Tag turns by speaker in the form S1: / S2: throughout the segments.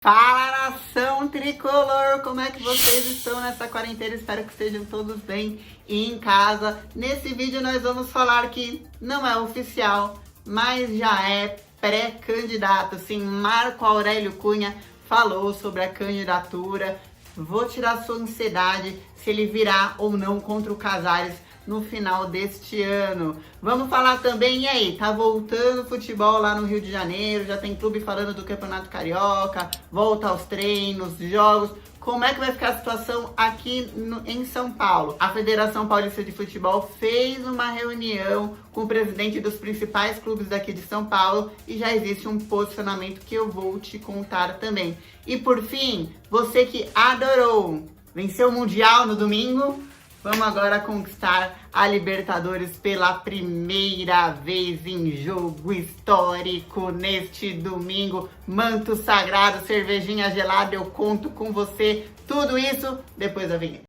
S1: Fala, nação tricolor! Como é que vocês estão nessa quarentena? Espero que estejam todos bem e em casa. Nesse vídeo nós vamos falar que não é oficial, mas já é pré-candidato. Sim, Marco Aurélio Cunha falou sobre a candidatura. Vou tirar sua ansiedade se ele virá ou não contra o Casares no final deste ano. Vamos falar também, e aí, tá voltando o futebol lá no Rio de Janeiro, já tem clube falando do Campeonato Carioca, volta aos treinos, jogos. Como é que vai ficar a situação aqui em São Paulo? A Federação Paulista de Futebol fez uma reunião com o presidente dos principais clubes daqui de São Paulo e já existe um posicionamento que eu vou te contar também. E por fim, você que adorou vencer o Mundial no domingo, vamos agora conquistar a Libertadores pela primeira vez em jogo histórico neste domingo. Manto sagrado, cervejinha gelada, eu conto com você. Tudo isso depois da vinheta.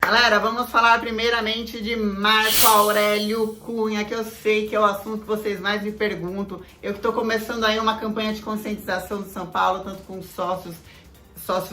S1: Galera, vamos falar primeiramente de Marco Aurélio Cunha, que eu sei que é o assunto que vocês mais me perguntam. Eu estou começando aí uma campanha de conscientização de São Paulo, tanto com sócios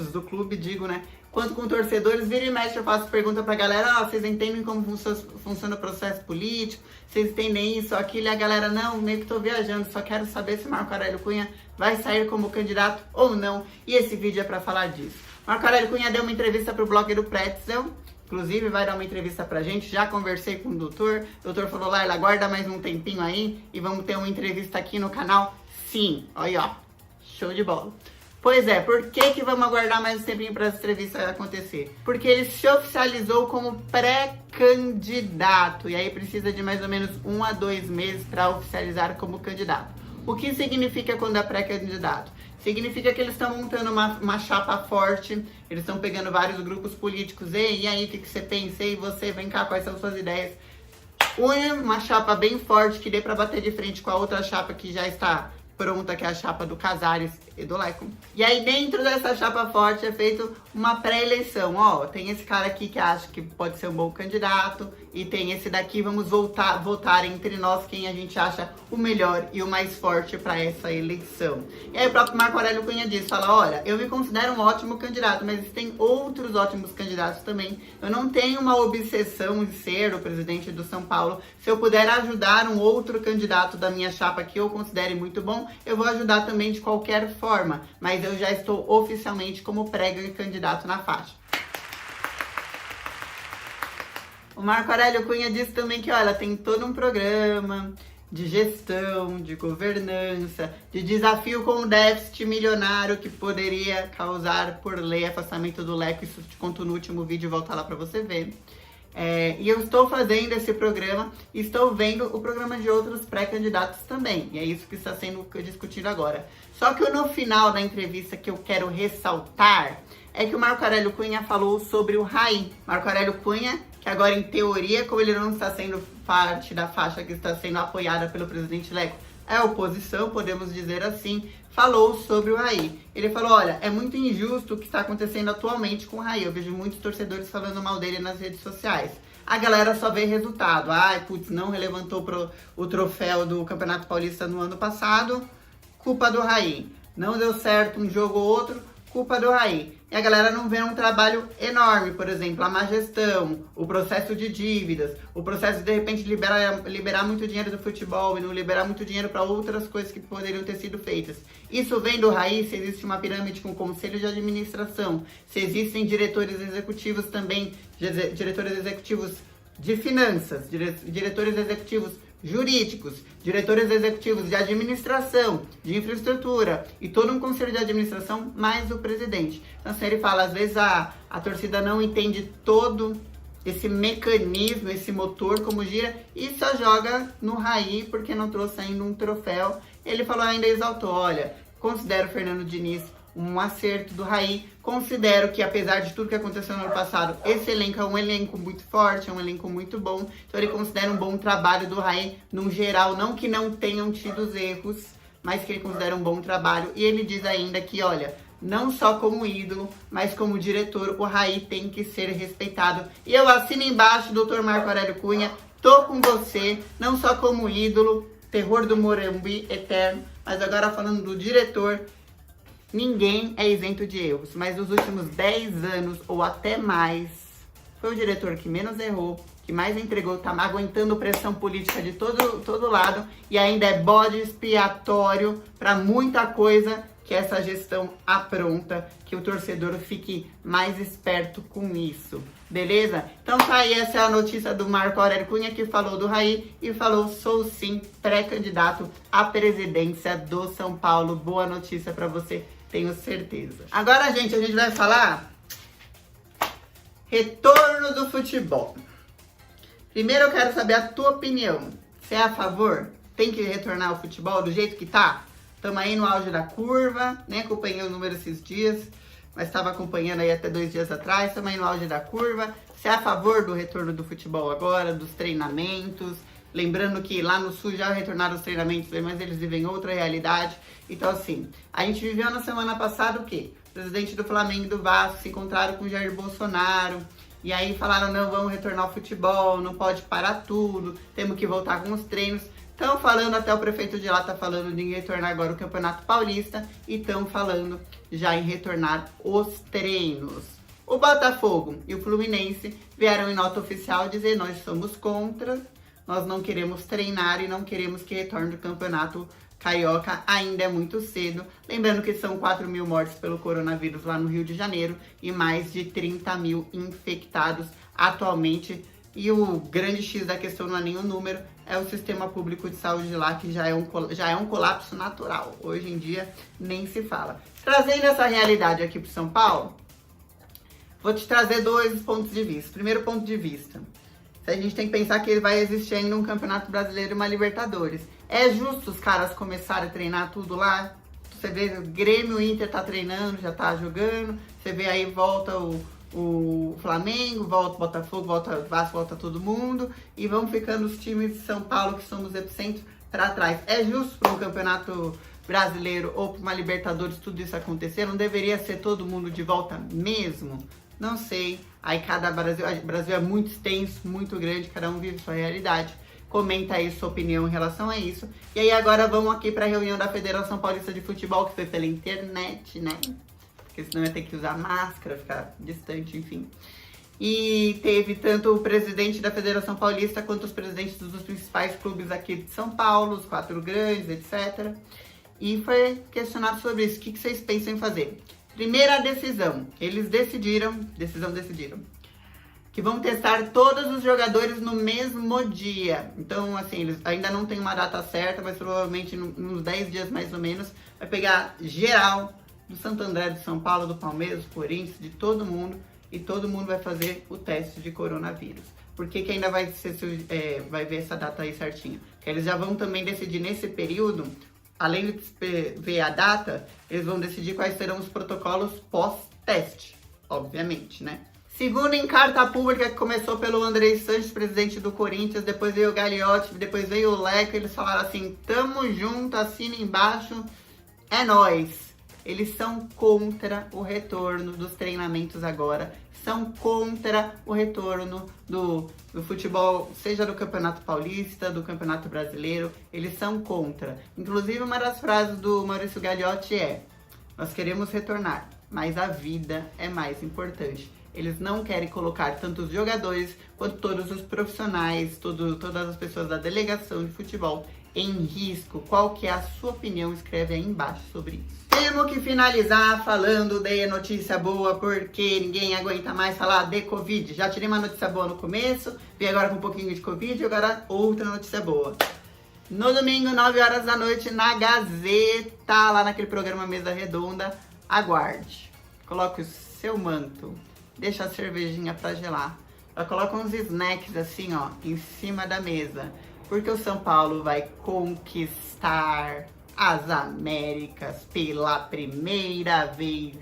S1: do clube, digo, né? Quanto com torcedores. Vira e mexe, eu faço pergunta pra galera, vocês entendem como funciona o processo político? Vocês entendem isso, aquilo? E a galera, não, meio que tô viajando, só quero saber se Marco Aurélio Cunha vai sair como candidato ou não. E esse vídeo é pra falar disso. Marco Aurélio Cunha deu uma entrevista pro blog do Pretzel. Inclusive, vai dar uma entrevista pra gente. Já conversei com o doutor. O doutor falou, Laila, aguarda mais um tempinho aí e vamos ter uma entrevista aqui no canal. Sim, olha, ó. Show de bola. Pois é, por que vamos aguardar mais um tempinho para essa entrevista acontecer? Porque ele se oficializou como pré-candidato. E aí precisa de mais ou menos 1 a 2 meses para oficializar como candidato. O que significa quando é pré-candidato? Significa que eles estão montando uma chapa forte, eles estão pegando vários grupos políticos. E aí, o que você pensa? E você, vem cá, quais são suas ideias? Une uma chapa bem forte que dê para bater de frente com a outra chapa que já está pronta, que é a chapa do Casares e do Leco. E aí, dentro dessa chapa forte, é feito uma pré-eleição. Ó, tem esse cara aqui que acha que pode ser um bom candidato, e tem esse daqui, vamos votar entre nós quem a gente acha o melhor e o mais forte para essa eleição. E aí o próprio Marco Aurélio Cunha diz, fala, olha, eu me considero um ótimo candidato, mas existem outros ótimos candidatos também. Eu não tenho uma obsessão de ser o presidente do São Paulo. Se eu puder ajudar um outro candidato da minha chapa que eu considere muito bom, eu vou ajudar também de qualquer forma, mas eu já estou oficialmente como pré-candidato na faixa. O Marco Aurélio Cunha disse também que, olha, tem todo um programa de gestão, de governança, de desafio com o déficit milionário que poderia causar, por lei, afastamento do Leco. Isso te conto no último vídeo, volta lá para você ver. E eu estou fazendo esse programa, estou vendo o programa de outros pré-candidatos também. E é isso que está sendo discutido agora. Só que no final da entrevista que eu quero ressaltar é que o Marco Aurélio Cunha falou sobre o Raí. Marco Aurélio Cunha, que agora em teoria, como ele não está sendo parte da faixa que está sendo apoiada pelo presidente Leco, é oposição, podemos dizer assim, falou sobre o Raí. Ele falou, olha, é muito injusto o que está acontecendo atualmente com o Raí. Eu vejo muitos torcedores falando mal dele nas redes sociais. A galera só vê resultado. Ai, putz, não relevantou o troféu do Campeonato Paulista no ano passado, culpa do Raí. Não deu certo um jogo ou outro, culpa do Raí. E a galera não vê um trabalho enorme, por exemplo, a má gestão, o processo de dívidas, o processo de repente liberar muito dinheiro do futebol e não liberar muito dinheiro para outras coisas que poderiam ter sido feitas. Isso vem do Raí, se existe uma pirâmide com conselho de administração, se existem diretores executivos também, diretores executivos de finanças, diretores executivos jurídicos, diretores executivos de administração, de infraestrutura e todo um conselho de administração, mais o presidente. Então, assim, ele fala, às vezes a torcida não entende todo esse mecanismo, esse motor, como gira, e só joga no Raí porque não trouxe ainda um troféu. Ele falou, ainda exaltou, olha, considero o Fernando Diniz um acerto do Raí. Considero que, apesar de tudo que aconteceu no ano passado, esse elenco é um elenco muito forte, é um elenco muito bom. Então ele considera um bom trabalho do Raí, no geral, não que não tenham tido os erros, mas que ele considera um bom trabalho. E ele diz ainda que, olha, não só como ídolo, mas como diretor, o Raí tem que ser respeitado. E eu assino embaixo, Dr. Marco Aurélio Cunha, Tô com você, não só como ídolo, terror do Morumbi eterno, mas agora falando do diretor. Ninguém é isento de erros, mas nos últimos 10 anos ou até mais, foi o diretor que menos errou, que mais entregou, tá aguentando pressão política de todo lado e ainda é bode expiatório para muita coisa que essa gestão apronta, que o torcedor fique mais esperto com isso, beleza? Então tá aí, essa é a notícia do Marco Aurélio Cunha, que falou do Raí e falou, sou sim pré-candidato à presidência do São Paulo. Boa notícia para você, tenho certeza. Agora, gente, a gente vai falar retorno do futebol. Primeiro eu quero saber a tua opinião. Você é a favor? Tem que retornar o futebol do jeito que tá? Estamos aí no auge da curva, nem acompanhei o número esses dias, mas estava acompanhando aí até 2 dias atrás. Estamos aí no auge da curva. Você é a favor do retorno do futebol agora, dos treinamentos? Lembrando que lá no Sul já retornaram os treinamentos, mas eles vivem outra realidade. Então, assim, a gente viveu na semana passada o quê? O presidente do Flamengo e do Vasco se encontraram com o Jair Bolsonaro. E aí falaram, não, vamos retornar ao futebol, não pode parar tudo, temos que voltar com os treinos. Estão falando, até o prefeito de lá está falando de retornar agora o Campeonato Paulista e estão falando já em retornar os treinos. O Botafogo e o Fluminense vieram em nota oficial dizer, nós somos contra, nós não queremos treinar e não queremos que retorne o Campeonato Carioca, ainda é muito cedo. Lembrando que são 4 mil mortes pelo coronavírus lá no Rio de Janeiro e mais de 30 mil infectados atualmente. E o grande X da questão não é nem o número, é o sistema público de saúde lá, que já é um colapso natural. Hoje em dia nem se fala. Trazendo essa realidade aqui para São Paulo, vou te trazer 2 pontos de vista. Primeiro ponto de vista, a gente tem que pensar que vai existir ainda um Campeonato Brasileiro e uma Libertadores. É justo os caras começarem a treinar tudo lá? Você vê o Grêmio, o Inter tá treinando, já tá jogando. Você vê aí, volta o Flamengo, volta o Botafogo, volta o Vasco, volta todo mundo. E vão ficando os times de São Paulo, que somos epicentro, para trás. É justo para um Campeonato Brasileiro ou para uma Libertadores tudo isso acontecer? Não deveria ser todo mundo de volta mesmo? Não sei. Aí o Brasil é muito extenso, muito grande, cada um vive sua realidade. Comenta aí sua opinião em relação a isso. E aí agora vamos aqui para a reunião da Federação Paulista de Futebol, que foi pela internet, né? Porque senão ia ter que usar máscara, ficar distante, enfim. E teve tanto o presidente da Federação Paulista quanto os presidentes dos principais clubes aqui de São Paulo, os 4 grandes, etc. E foi questionado sobre isso. O que vocês pensam em fazer? Primeira decisão. Eles decidiram que vão testar todos os jogadores no mesmo dia. Então, assim, eles ainda não tem uma data certa, mas provavelmente nos 10 dias mais ou menos, vai pegar geral do Santo André, de São Paulo, do Palmeiras, do Corinthians, de todo mundo, e todo mundo vai fazer o teste de coronavírus. Por que ainda vai ver essa data aí certinho? Porque eles já vão também decidir nesse período, além de ver a data, eles vão decidir quais serão os protocolos pós-teste, obviamente, né? Segundo em carta pública, que começou pelo André Sanches, presidente do Corinthians, depois veio o Gagliotti, depois veio o Leco, eles falaram assim, tamo junto, assina embaixo, é nóis. Eles são contra o retorno dos treinamentos agora, são contra o retorno do futebol, seja do Campeonato Paulista, do Campeonato Brasileiro, eles são contra. Inclusive, uma das frases do Maurício Gagliotti é, nós queremos retornar, mas a vida é mais importante. Eles não querem colocar tanto os jogadores quanto todos os profissionais, todas as pessoas da delegação de futebol em risco. Qual que é a sua opinião? Escreve aí embaixo sobre isso. Temos que finalizar falando de notícia boa, porque ninguém aguenta mais falar de Covid. Já tirei uma notícia boa no começo, vim agora com um pouquinho de Covid e agora outra notícia boa. No domingo, 9 horas da noite, na Gazeta, lá naquele programa Mesa Redonda, aguarde. Coloque o seu manto. Deixa a cervejinha pra gelar. Ela coloca uns snacks assim, ó, em cima da mesa. Porque o São Paulo vai conquistar as Américas pela primeira vez.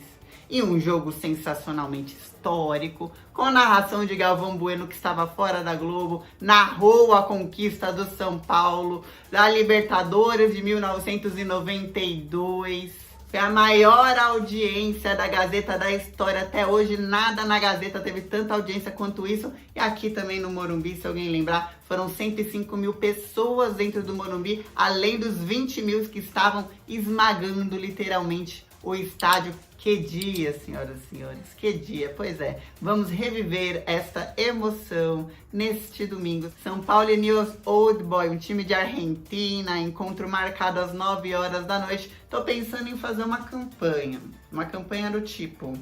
S1: E um jogo sensacionalmente histórico, com a narração de Galvão Bueno, que estava fora da Globo, narrou a conquista do São Paulo, da Libertadores de 1992. Foi a maior audiência da Gazeta da história. Até hoje, nada na Gazeta teve tanta audiência quanto isso. E aqui também no Morumbi, se alguém lembrar, foram 105 mil pessoas dentro do Morumbi, além dos 20 mil que estavam esmagando literalmente o estádio. Que dia, senhoras e senhores, que dia. Pois é, vamos reviver esta emoção neste domingo. São Paulo e News Old Boy, um time de Argentina, encontro marcado às 9 horas da noite. Tô pensando em fazer uma campanha do tipo,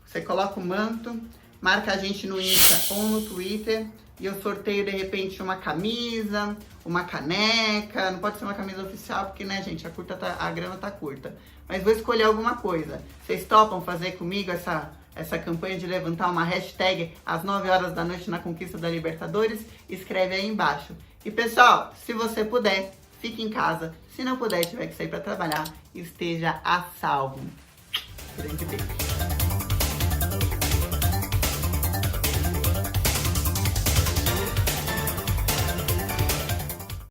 S1: você coloca o manto, marca a gente no Insta ou no Twitter, e eu sorteio de repente uma camisa, uma caneca. Não pode ser uma camisa oficial porque, né, gente, a grana tá curta. Mas vou escolher alguma coisa. Vocês topam fazer comigo essa campanha de levantar uma hashtag às 9 horas da noite na conquista da Libertadores? Escreve aí embaixo. E pessoal, se você puder, fique em casa. Se não puder, tiver que sair para trabalhar, esteja a salvo. Grande beijo.